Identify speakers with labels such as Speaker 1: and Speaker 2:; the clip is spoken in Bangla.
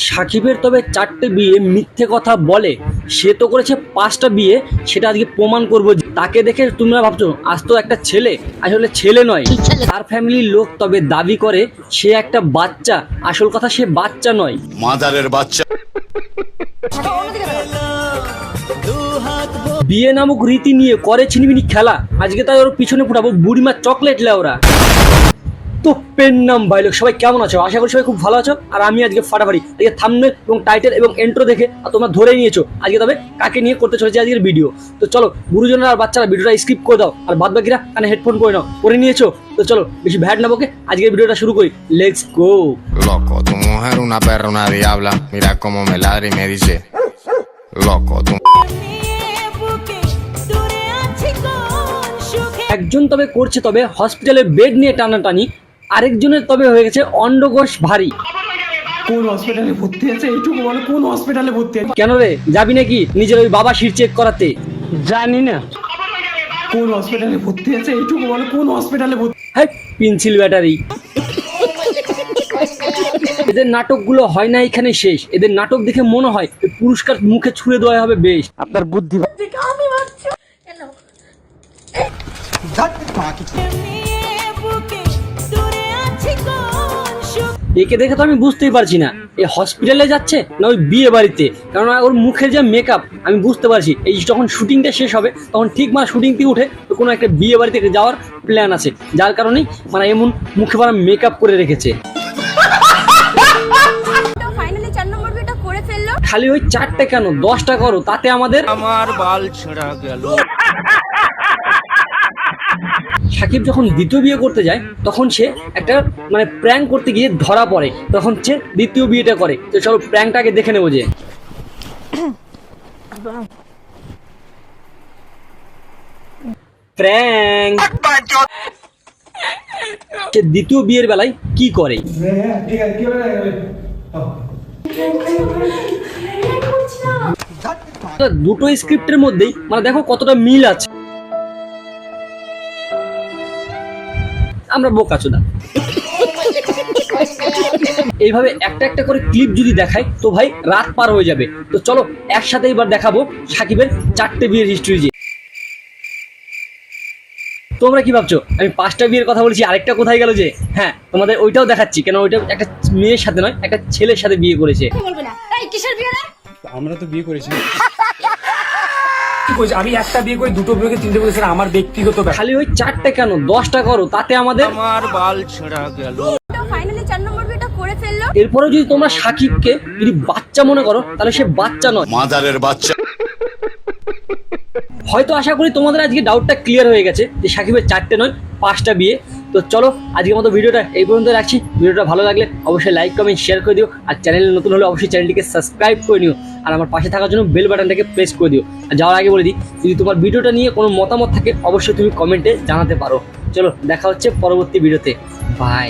Speaker 1: সাকিবের তবে 4টে বিয়ে মিথ্যে কথা বলে, সে তো করেছে 5টা বিয়ে, সেটা আজকে প্রমাণ করবো। তাকে দেখে তোমরা ভাবছো আজ তো একটা ছেলে, আসলে ছেলে নয়, তার ফ্যামিলির লোক তবে দাবি করে সে একটা বাচ্চা, আসল কথা সে বাচ্চা নয়,
Speaker 2: মাদারের বাচ্চা।
Speaker 1: বিয়ে নামক রীতি নিয়ে করে ছিনিমিনি খেলা, আজকে তাই ওর পিছনে ফুটাবো বুড়িমার চকলেট লেওরা। তো পেন নাম ভাইলোক, সবাই কেমন আছো? আশা করি সবাই খুব ভালো আছো। আর আমি আজকে ফাটাফাটি আজকে থাম্বনেল এবং টাইটেল এবং এন্ট্রো দেখে তোমরা ধরে নিয়েছো আজকে তবে কাকে নিয়ে করতে চলেছে আজকের ভিডিও। তো চলো গুরুজনরা আর বাচ্চারা ভিডিওটা স্কিপ করে দাও, আর বাদ বাকিরা কানে হেডফোন পরে নাও, পরে নিয়েছো তো চলো বেশি ভ্যাট না বকে আজকের ভিডিওটা শুরু করি, let's go.
Speaker 3: Loco, tu mujer una perra, una diabla. Mira cómo me ladra y me dice, loco, tu
Speaker 1: একজন তবে করছে তবে হসপিটালে বেড নিয়ে টানাটানি, আরেকজনের তবে হয়ে গেছে অন্ডকোষ ভারী।
Speaker 4: কোন হসপিটালে ভর্তি আছে এইটুকু বলো, কোন হসপিটালে ভর্তি আছে?
Speaker 1: কেন রে যাবি নাকি নিজের ওই বাবা শির চেক করাতে?
Speaker 4: জানি না কোন হসপিটালে ভর্তি আছে এইটুকু বলো, কোন হসপিটালে ভর্তি?
Speaker 1: হ্যাঁ পেন্সিল ব্যাটারি। এদের নাটকগুলো হয় না এখানে শেষ, এদের নাটক দেখে মনে হয় পুরস্কার মুখে ছুঁড়ে দেওয়া হবে বেশ।
Speaker 4: আপনার বুদ্ধি
Speaker 1: একে দেখে তো আমি বুঝতেই পারছি না এ হসপিটালে যাচ্ছে না ওই বিয়ে বাড়িতে, কারণ ওর মুখের যে মেকআপ আমি বুঝতে পারছি এই যখন শুটিংটা শেষ হবে তখন ঠিক মানে শুটিং থেকে উঠে কোনো একটা বিয়ে বাড়িতে যাওয়ার প্ল্যান আছে, যার কারণেই মানে এমন মুখে পড়া মেকআপ করে রেখেছে। খালি ওই 4টে কেন 10টা করো, তাতে আমাদের
Speaker 2: আমার বাল ছেঁড়া গেল।
Speaker 1: সাকিব যখন দ্বিতীয় বিয়ে করতে যায় তখন সে একটা মানে প্র্যাঙ্ক করতে গিয়ে ধরা পড়ে, তখন সে দ্বিতীয় বিয়েটা করে। তো চলো প্র্যাঙ্কটাকে দেখে নেবো। যে প্র্যাঙ্ক সে দ্বিতীয় বিয়ের বেলায় কি করে। দুটো স্ক্রিপ্টের মধ্যেই মানে দেখো কতটা মিল আছে। আমরা বোকাচোদা। এইভাবে একটা একটা করে ক্লিপ যদি দেখাই তো ভাই রাত পার হয়ে যাবে। তো চলো একসাথে এবার দেখাবো সাকিবের 4টে বিয়ের হিস্ট্রি। যে তোমরা কি ভাবছো আমি 5টা বিয়ের কথা বলছি, আরেকটা কোথায় গেল? যে হ্যাঁ তোমাদের ওইটাও দেখাচ্ছি, কেন ওইটা একটা মেয়ের সাথে নয় একটা ছেলের সাথে বিয়ে করেছে।
Speaker 4: আমরা তো বিয়ে করেছি। আমি একটা বিয়ে করি, দুটো বিয়ে করি, 3টে বিয়ে করি, আমার ব্যক্তিগত ব্যাপার।
Speaker 1: খালি ওই 4টে কেন 10টা করো, তাতে আমাদের
Speaker 2: আমার বাল ছেঁড়া গেল।
Speaker 1: এরপরে যদি তোমরা সাকিবকে যদি বাচ্চা মনে করো তাহলে সে বাচ্চা নয়,
Speaker 2: মাদারের বাচ্চা।
Speaker 1: হয়তো আশা করি তোমাদের আজকে ডাউটটা ক্লিয়ার হয়ে গেছে যে সাকিবের 4টে নয় 5টা বিয়ে। তো চলো আজকের মতো ভিডিওটা এই পর্যন্ত রাখছি। ভিডিওটা ভালো লাগলে অবশ্যই লাইক কমেন্ট শেয়ার করে দিও, আর চ্যানেলে নতুন হলে অবশ্যই চ্যানেলটিকে সাবস্ক্রাইব করে নিও, আর আমার পাশে থাকার জন্য বেল বাটনটাকে প্রেস করে দিও। আর যাওয়ার আগে বলে দিই যদি তোমার ভিডিওটা নিয়ে কোনো মতামত থাকে অবশ্যই তুমি কমেন্টে জানাতে পারো। চলো দেখা হচ্ছে পরবর্তী ভিডিওতে, বাই।